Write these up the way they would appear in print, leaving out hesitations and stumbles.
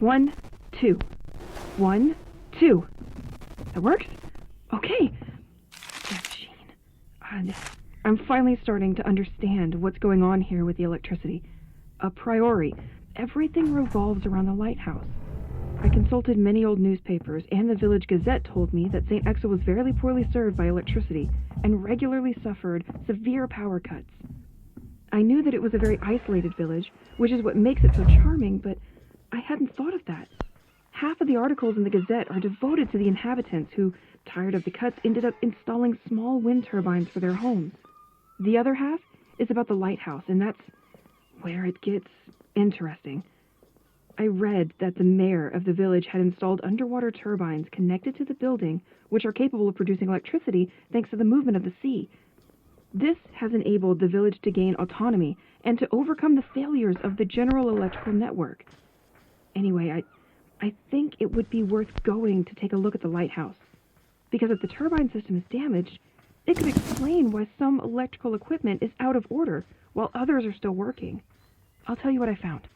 1, 2. 1, 2. That works? Okay. That machine. I'm finally starting to understand what's going on here with the electricity. A priori, everything revolves around the lighthouse. I consulted many old newspapers, and the Village Gazette told me that St. Exil was very poorly served by electricity and regularly suffered severe power cuts. I knew that it was a very isolated village, which is what makes it so charming, but I hadn't thought of that. Half of the articles in the Gazette are devoted to the inhabitants who, tired of the cuts, ended up installing small wind turbines for their homes. The other half is about the lighthouse, and that's where it gets interesting. I read that the mayor of the village had installed underwater turbines connected to the building, which are capable of producing electricity thanks to the movement of the sea. This has enabled the village to gain autonomy and to overcome the failures of the general electrical network. Anyway, I think it would be worth going to take a look at the lighthouse, because if the turbine system is damaged, it could explain why some electrical equipment is out of order while others are still working. I'll tell you what I found.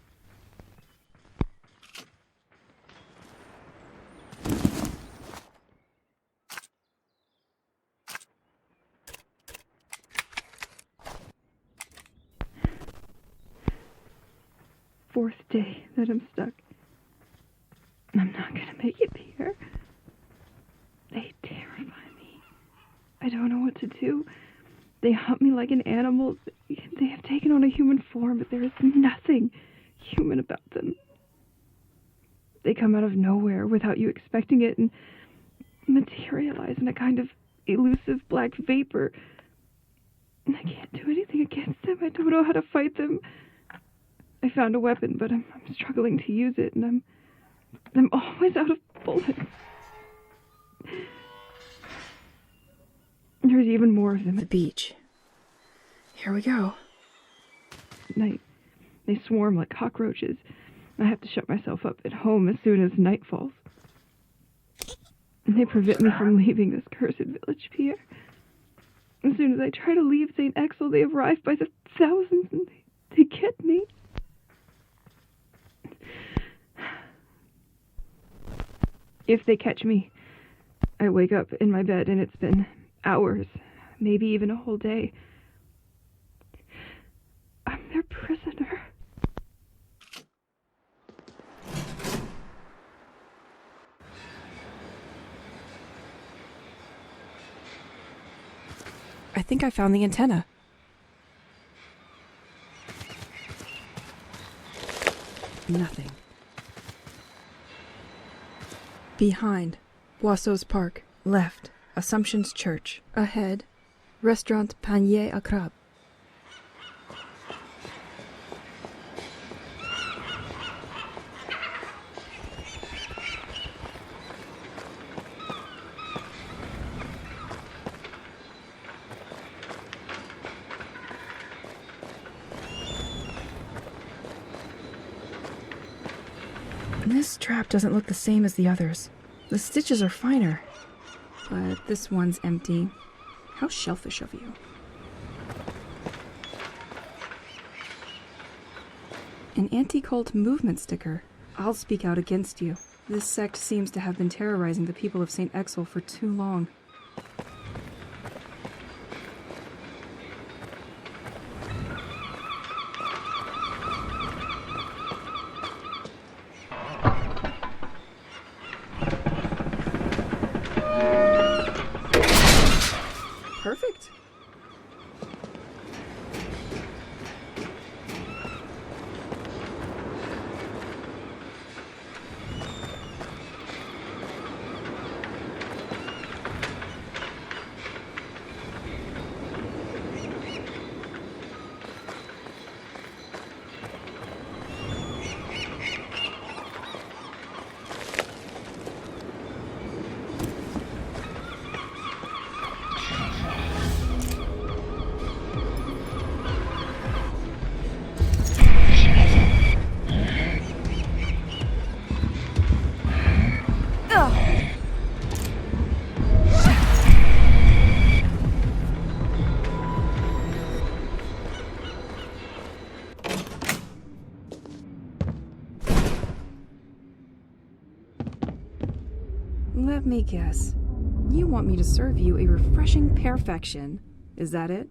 Fourth day that I'm stuck. I'm not gonna make it, Pierre. They terrify me. I don't know what to do. They hunt me like an animal. They have taken on a human form, but there is nothing human about them. They come out of nowhere without you expecting it and materialize in a kind of elusive black vapor. I can't do anything against them. I don't know how to fight them. I found a weapon, but I'm struggling to use it, and I'm always out of bullets. There's even more of them. The beach. Here we go. At night, they swarm like cockroaches. I have to shut myself up at home as soon as night falls. And they prevent me from leaving this cursed village, Pierre. As soon as I try to leave St. Exil, they arrive by the thousands, and they get me. If they catch me, I wake up in my bed and it's been hours, maybe even a whole day. I'm their prisoner. I think I found the antenna. Nothing. Behind, Boisseau's Park. Left, Assumption's Church. Ahead, Restaurant Panier à Crabe. This trap doesn't look the same as the others. The stitches are finer. But this one's empty. How shellfish of you. An anti-cult movement sticker. I'll speak out against you. This sect seems to have been terrorizing the people of St. Exil for too long. Perfect. Let me guess. You want me to serve you a refreshing perfection. Is that it?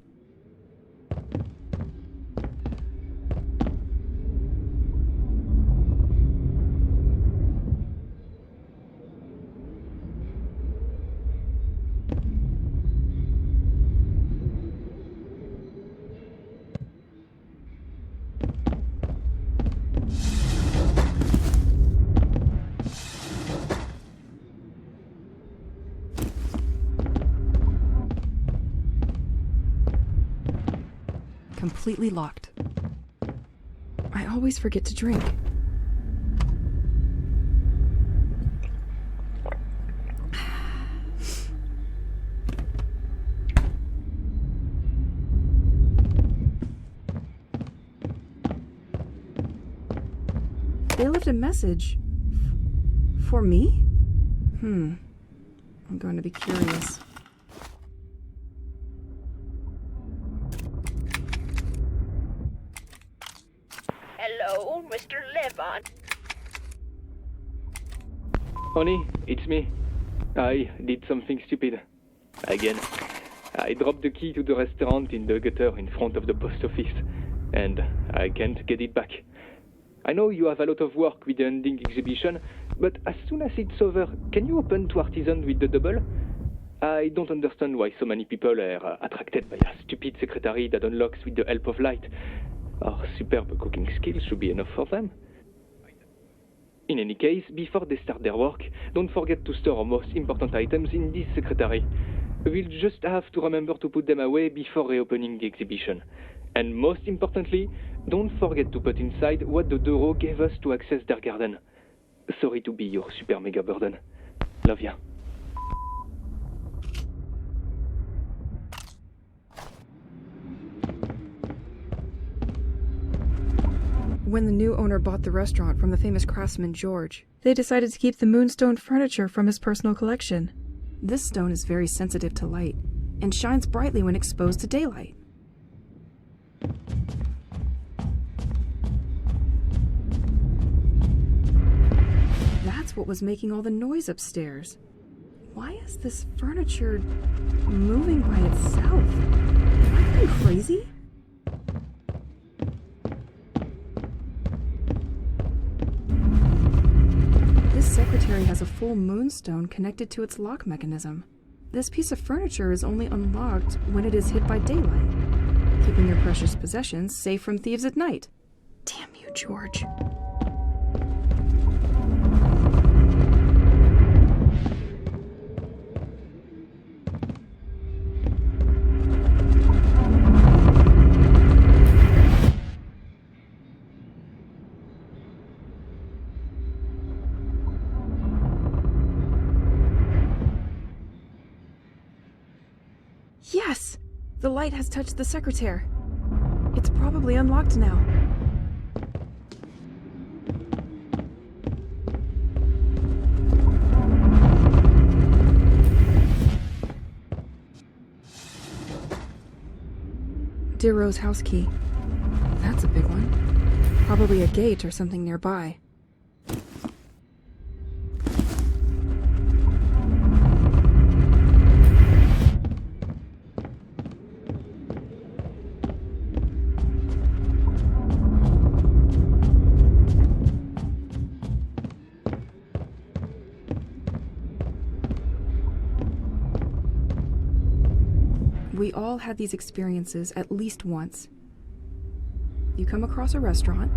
Completely locked. I always forget to drink. They left a message. For me? I'm going to be curious. Hello, Mr. Levon. Honey, it's me. I did something stupid. Again. I dropped the key to the restaurant in the gutter in front of the post office, and I can't get it back. I know you have a lot of work with the ending exhibition, but as soon as it's over, can you open to Artisan with the double? I don't understand why so many people are attracted by a stupid secretary that unlocks with the help of light. Our superb cooking skills should be enough for them. In any case, before they start their work, don't forget to store our most important items in this secretary. We'll just have to remember to put them away before reopening the exhibition. And most importantly, don't forget to put inside what the Doro gave us to access their garden. Sorry to be your super mega burden. Love ya. When the new owner bought the restaurant from the famous craftsman George, they decided to keep the moonstone furniture from his personal collection. This stone is very sensitive to light and shines brightly when exposed to daylight. That's what was making all the noise upstairs. Why is this furniture moving by itself? Am I going crazy? This secretary has a full moonstone connected to its lock mechanism. This piece of furniture is only unlocked when it is hit by daylight, keeping your precious possessions safe from thieves at night. Damn you, George. Yes! The light has touched the secretary. It's probably unlocked now. Dear Rose house key. That's a big one. Probably a gate or something nearby. We all had these experiences at least once. You come across a restaurant.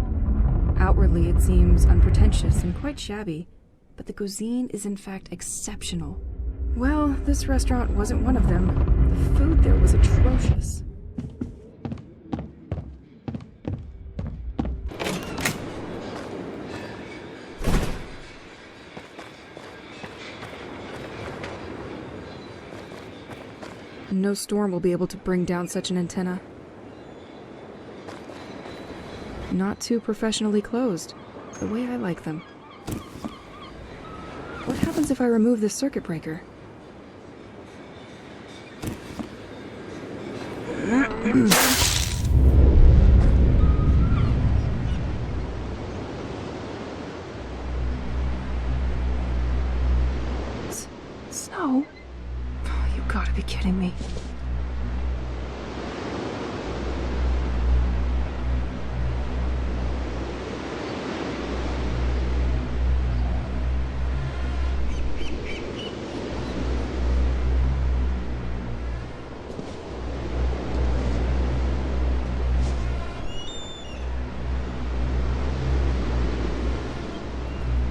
Outwardly, it seems unpretentious and quite shabby, but the cuisine is in fact exceptional. Well, this restaurant wasn't one of them. The food there was atrocious. No storm will be able to bring down such an antenna. Not too professionally closed, the way I like them. What happens if I remove this circuit breaker? snow? Oh, you gotta be kidding me.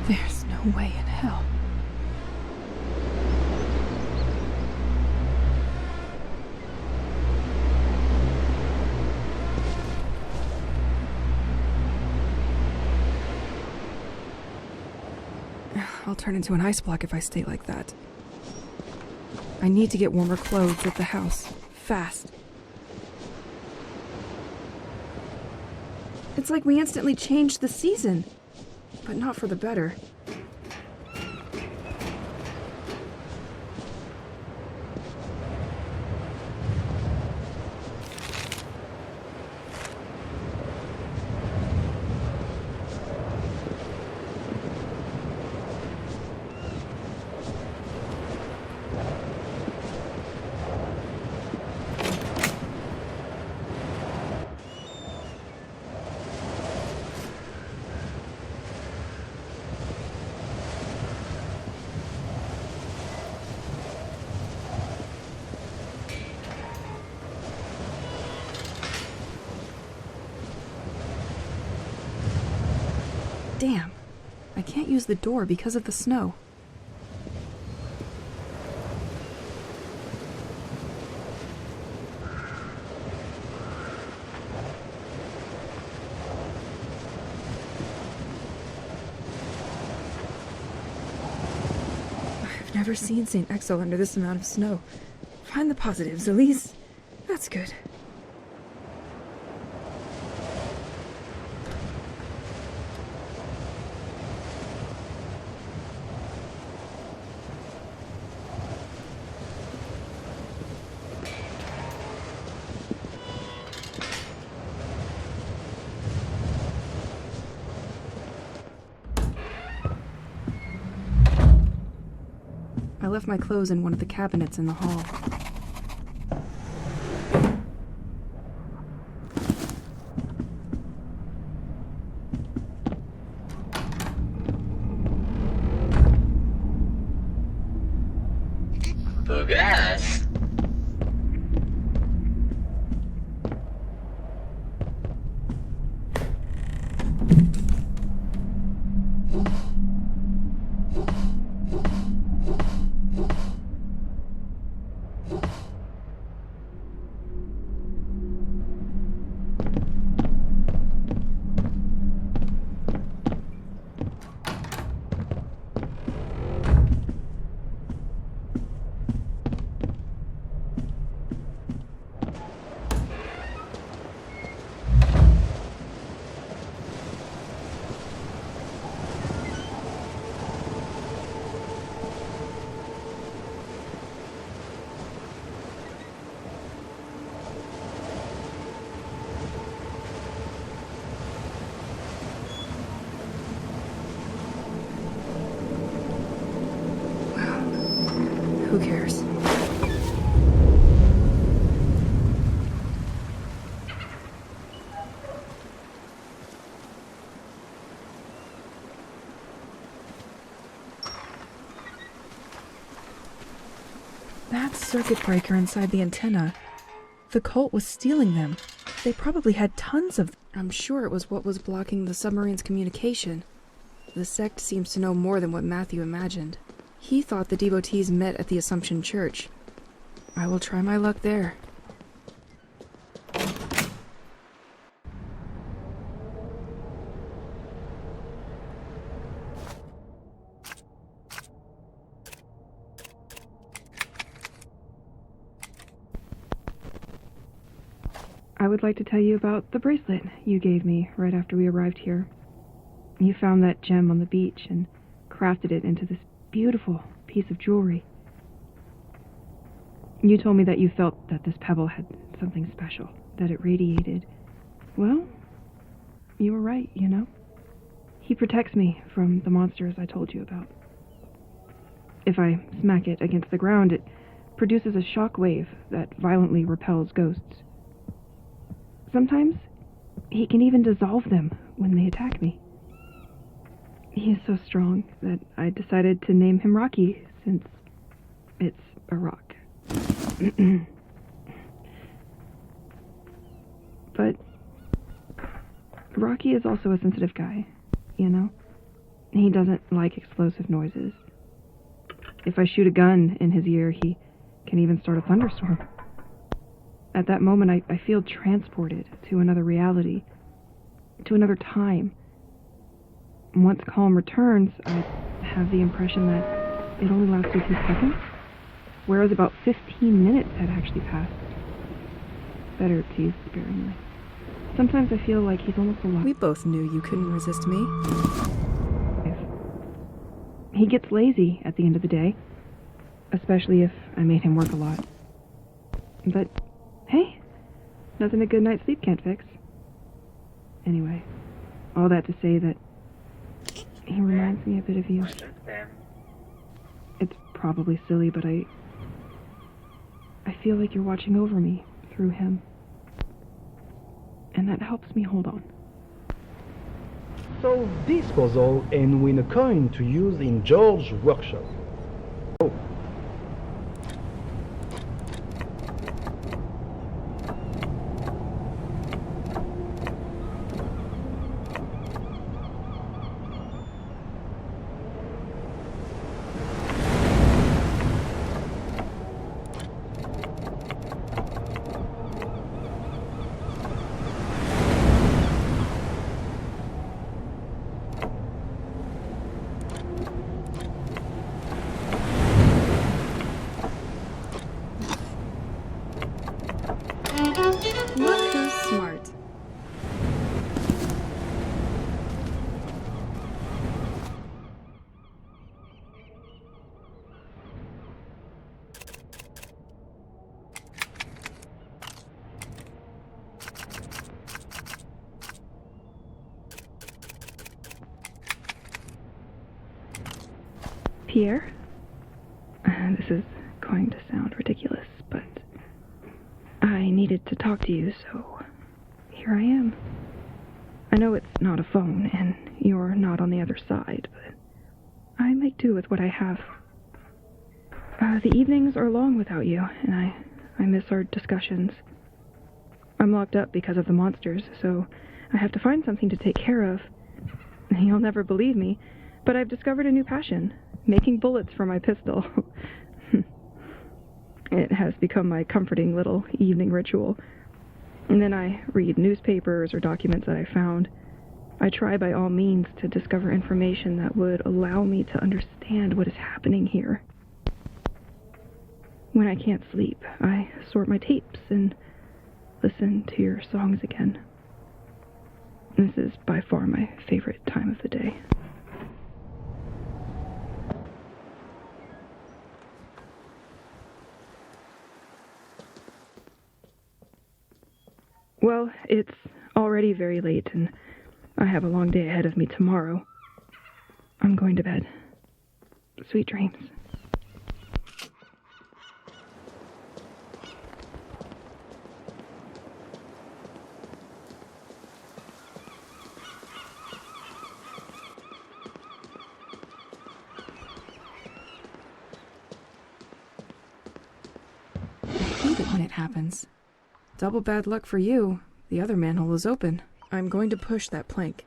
There's no way in hell. I'll turn into an ice block if I stay like that. I need to get warmer clothes at the house. Fast. It's like we instantly changed the season. But not for the better. Damn, I can't use the door because of the snow. I've never seen St. Exel under this amount of snow. Find the positives, Elise. That's good. I left my clothes in one of the cabinets in the hall. Bugas. Who cares? That circuit breaker inside the antenna. The cult was stealing them. They probably had tons of them. I'm sure it was what was blocking the submarine's communication. The sect seems to know more than what Matthew imagined. He thought the devotees met at the Assumption Church. I will try my luck there. I would like to tell you about the bracelet you gave me right after we arrived here. You found that gem on the beach and crafted it into this beautiful piece of jewelry. You told me that you felt that this pebble had something special, that it radiated. Well, you were right, you know. He protects me from the monsters I told you about. If I smack it against the ground, it produces a shock wave that violently repels ghosts. Sometimes, he can even dissolve them when they attack me. He is so strong that I decided to name him Rocky, since it's a rock. But Rocky is also a sensitive guy, you know? He doesn't like explosive noises. If I shoot a gun in his ear, he can even start a thunderstorm. At that moment, I feel transported to another reality, to another time. Once calm returns, I have the impression that it only lasted 2 seconds, whereas about 15 minutes had actually passed. Better tease sparingly. Sometimes I feel like he's almost alive. We both knew you couldn't resist me. He gets lazy at the end of the day, especially if I made him work a lot. But, hey, nothing a good night's sleep can't fix. Anyway, all that to say that he reminds me a bit of you. It's probably silly, but I feel like you're watching over me through him. And that helps me hold on. Solve this puzzle and win a coin to use in George's workshop. Oh. Look who's smart. Pierre? This is going to sound ridiculous, but I needed to talk to you, so here I am. I know it's not a phone, and you're not on the other side, but I make do with what I have. The evenings are long without you, and I miss our discussions. I'm locked up because of the monsters, so I have to find something to take care of. You'll never believe me, but I've discovered a new passion, making bullets for my pistol. It has become my comforting little evening ritual. And then I read newspapers or documents that I found. I try by all means to discover information that would allow me to understand what is happening here. When I can't sleep, I sort my tapes and listen to your songs again. This is by far my favorite time of the day. Well, it's already very late, and I have a long day ahead of me tomorrow. I'm going to bed. Sweet dreams. I hate it when it happens. Double bad luck for you. The other manhole is open. I'm going to push that plank.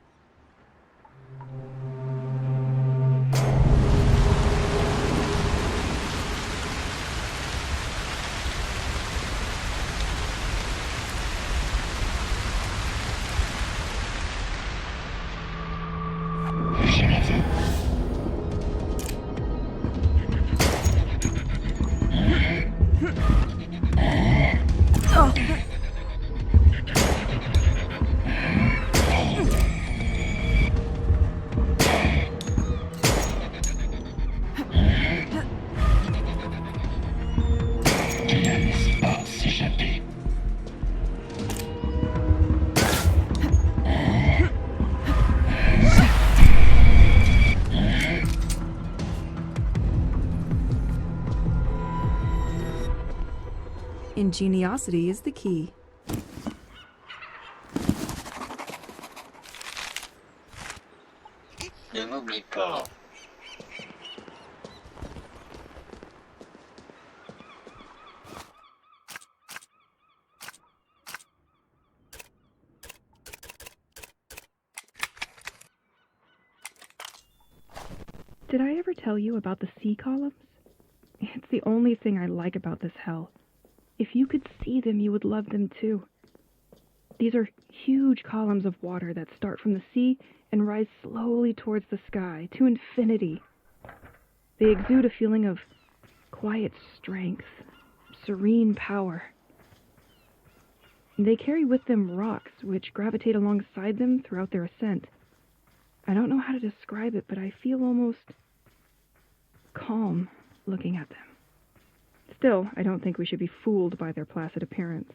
Ingeniosity is the key. Ne m'oublie pas. Did I ever tell you about the sea columns? It's the only thing I like about this hell. If you could see them, you would love them too. These are huge columns of water that start from the sea and rise slowly towards the sky, to infinity. They exude a feeling of quiet strength, serene power. They carry with them rocks which gravitate alongside them throughout their ascent. I don't know how to describe it, but I feel almost calm looking at them. Still, I don't think we should be fooled by their placid appearance.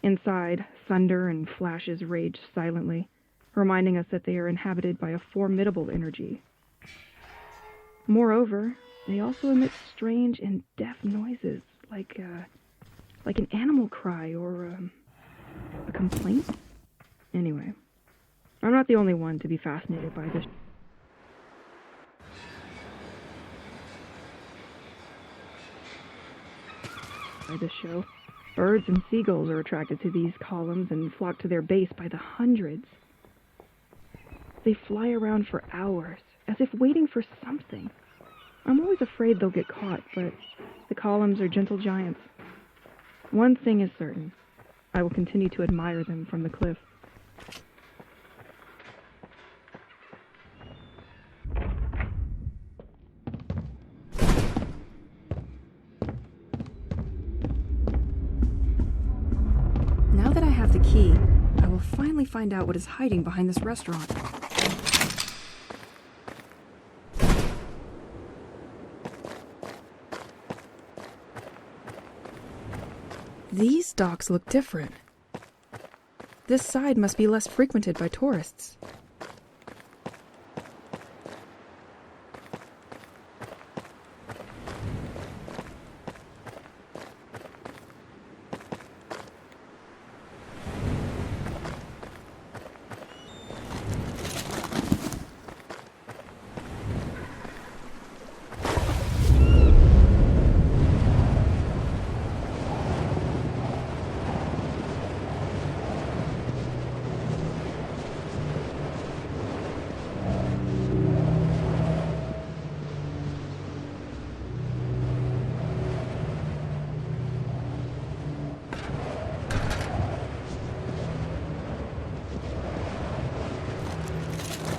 Inside, thunder and flashes rage silently, reminding us that they are inhabited by a formidable energy. Moreover, they also emit strange and deaf noises, like an animal cry or a complaint. Anyway, I'm not the only one to be fascinated by this. Show. Birds and seagulls are attracted to these columns and flock to their base by the hundreds. They fly around for hours, as if waiting for something. I'm always afraid they'll get caught, but the columns are gentle giants. One thing is certain. I will continue to admire them from the cliff. Now that I have the key, I will finally find out what is hiding behind this restaurant. These docks look different. This side must be less frequented by tourists.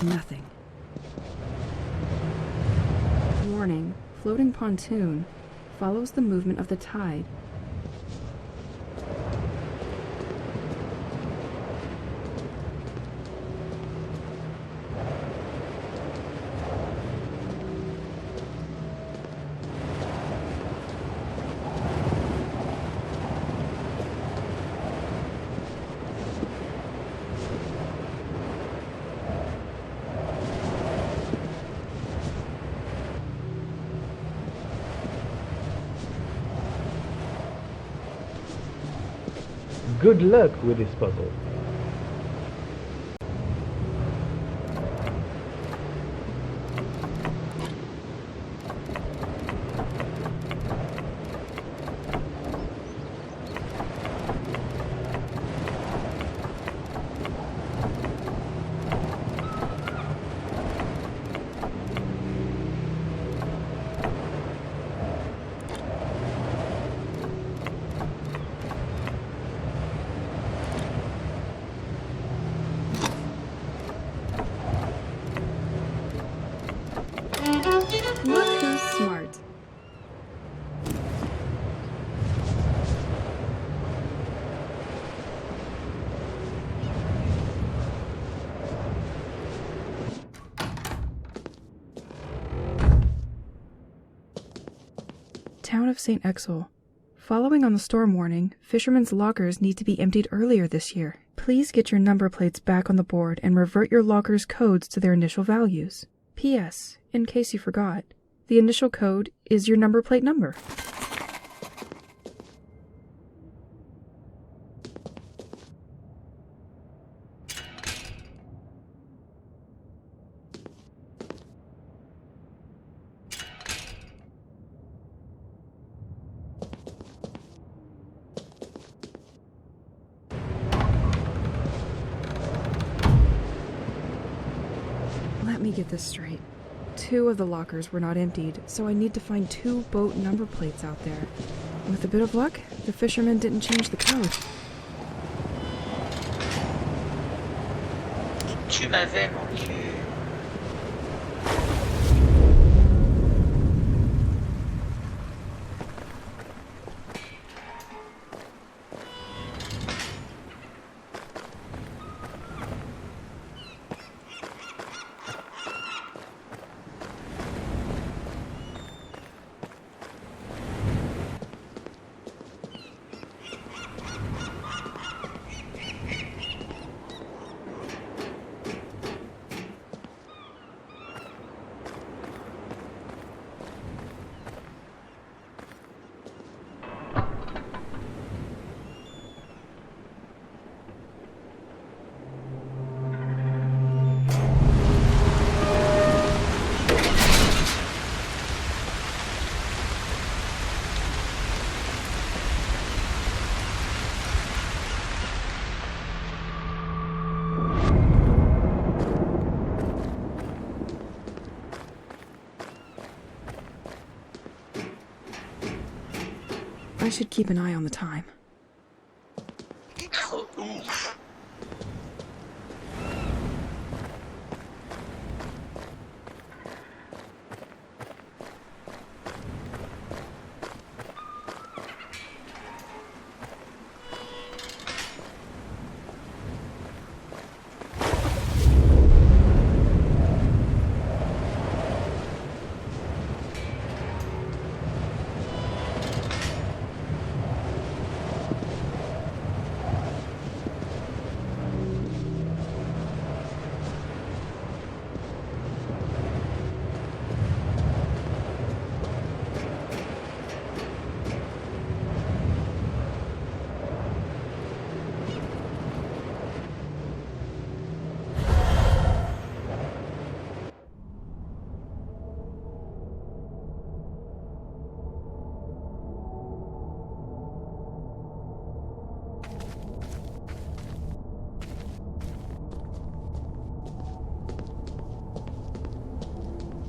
Nothing. Warning, floating pontoon follows the movement of the tide. Good luck with this puzzle. Look who's smart. Town of St. Exel. Following on the storm warning, fishermen's lockers need to be emptied earlier this year. Please get your number plates back on the board and revert your locker's codes to their initial values. P.S. In case you forgot, the initial code is your number plate number. Let me get this straight. 2 of the lockers were not emptied, so I need to find 2 boat number plates out there. With a bit of luck, the fishermen didn't change the code. Tu m'avais manqué. I should keep an eye on the time. Ouf.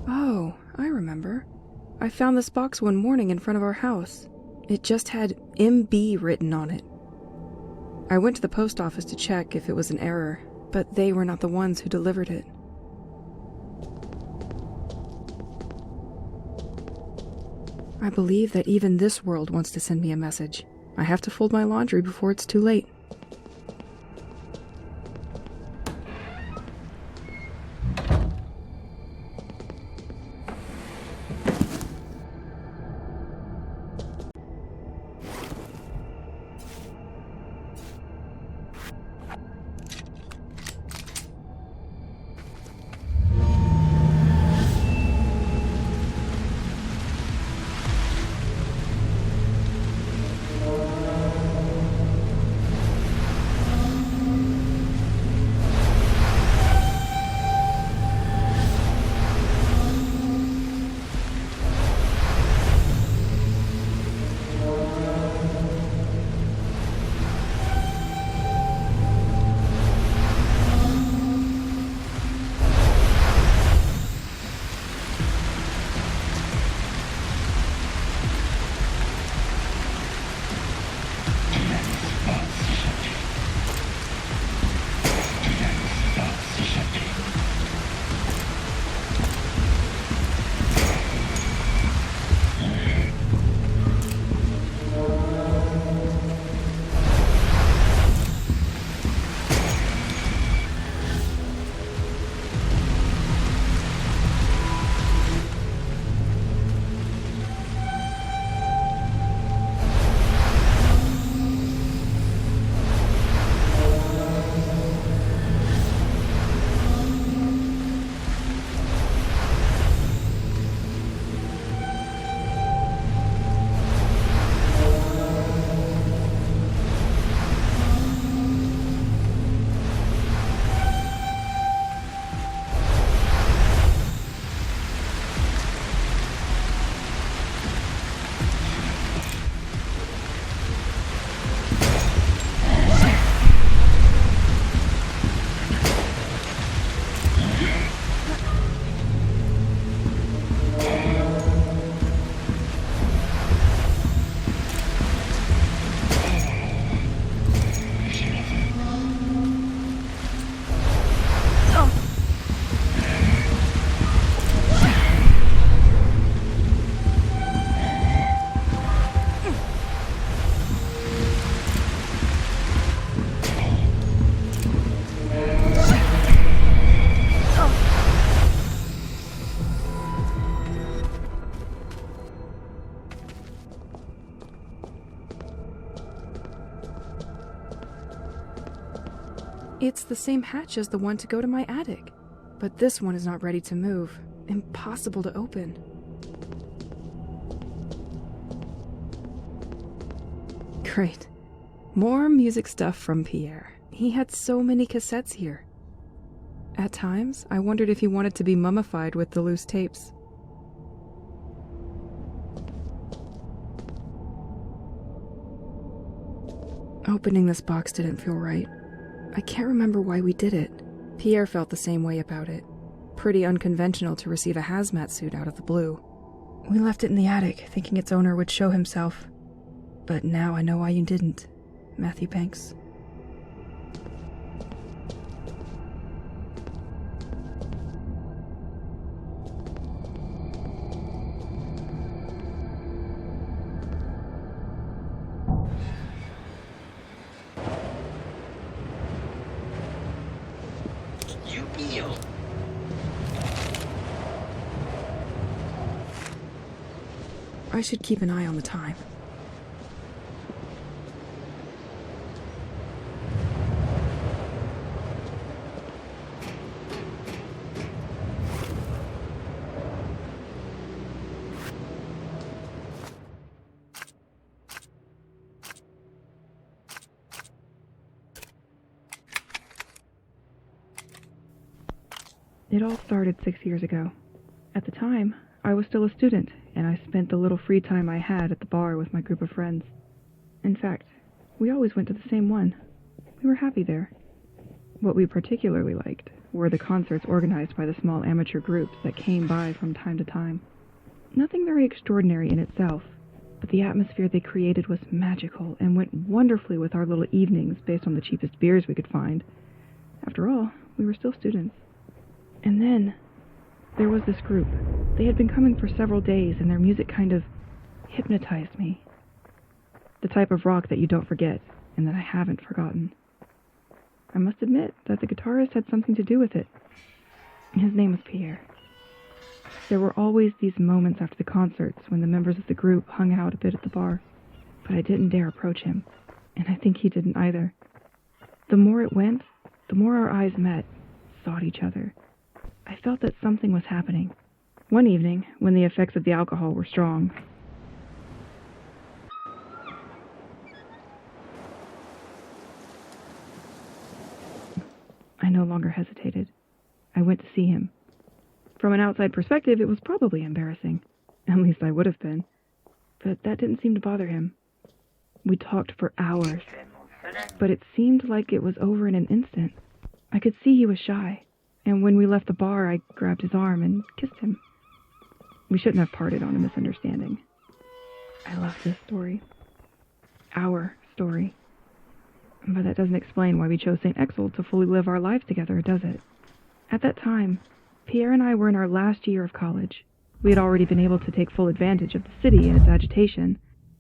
Oh, I remember. I found this box one morning in front of our house. It just had MB written on it. I went to the post office to check if it was an error, but they were not the ones who delivered it. I believe that even this world wants to send me a message. I have to fold my laundry before it's too late. It's the same hatch as the one to go to my attic. But this one is not ready to move. Impossible to open. Great. More music stuff from Pierre. He had so many cassettes here. At times, I wondered if he wanted to be mummified with the loose tapes. Opening this box didn't feel right. I can't remember why we did it. Pierre felt the same way about it. Pretty unconventional to receive a hazmat suit out of the blue. We left it in the attic, thinking its owner would show himself. But now I know why you didn't, Matthew Banks. You eel. I should keep an eye on the time. It all started 6 years ago. At the time, I was still a student, and I spent the little free time I had at the bar with my group of friends. In fact, we always went to the same one. We were happy there. What we particularly liked were the concerts organized by the small amateur groups that came by from time to time. Nothing very extraordinary in itself, but the atmosphere they created was magical and went wonderfully with our little evenings based on the cheapest beers we could find. After all, we were still students. And then, there was this group. They had been coming for several days, and their music kind of hypnotized me. The type of rock that you don't forget, and that I haven't forgotten. I must admit that the guitarist had something to do with it. His name was Pierre. There were always these moments after the concerts when the members of the group hung out a bit at the bar, but I didn't dare approach him, and I think he didn't either. The more it went, the more our eyes met, sought each other. I felt that something was happening. One evening, when the effects of the alcohol were strong, I no longer hesitated. I went to see him. From an outside perspective, it was probably embarrassing. At least I would have been. But that didn't seem to bother him. We talked for hours, but it seemed like it was over in an instant. I could see he was shy. And when we left the bar, I grabbed his arm and kissed him. We shouldn't have parted on a misunderstanding. I love this story. Our story. But that doesn't explain why we chose St. Exel to fully live our lives together, does it? At that time, Pierre and I were in our last year of college. We had already been able to take full advantage of the city and its agitation.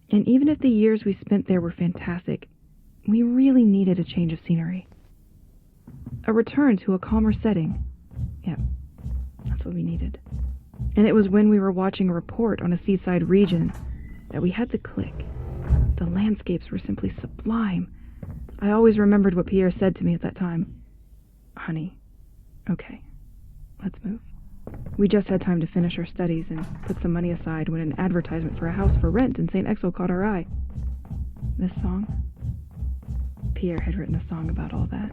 And even if the years we spent there were fantastic, we really needed a change of scenery. A return to a calmer setting. Yep, that's what we needed. And it was when we were watching a report on a seaside region that we had to click. The landscapes were simply sublime. I always remembered what Pierre said to me at that time. Honey, okay, let's move. We just had time to finish our studies and put some money aside when an advertisement for a house for rent in St. Exel caught our eye. This song? Pierre had written a song about all that.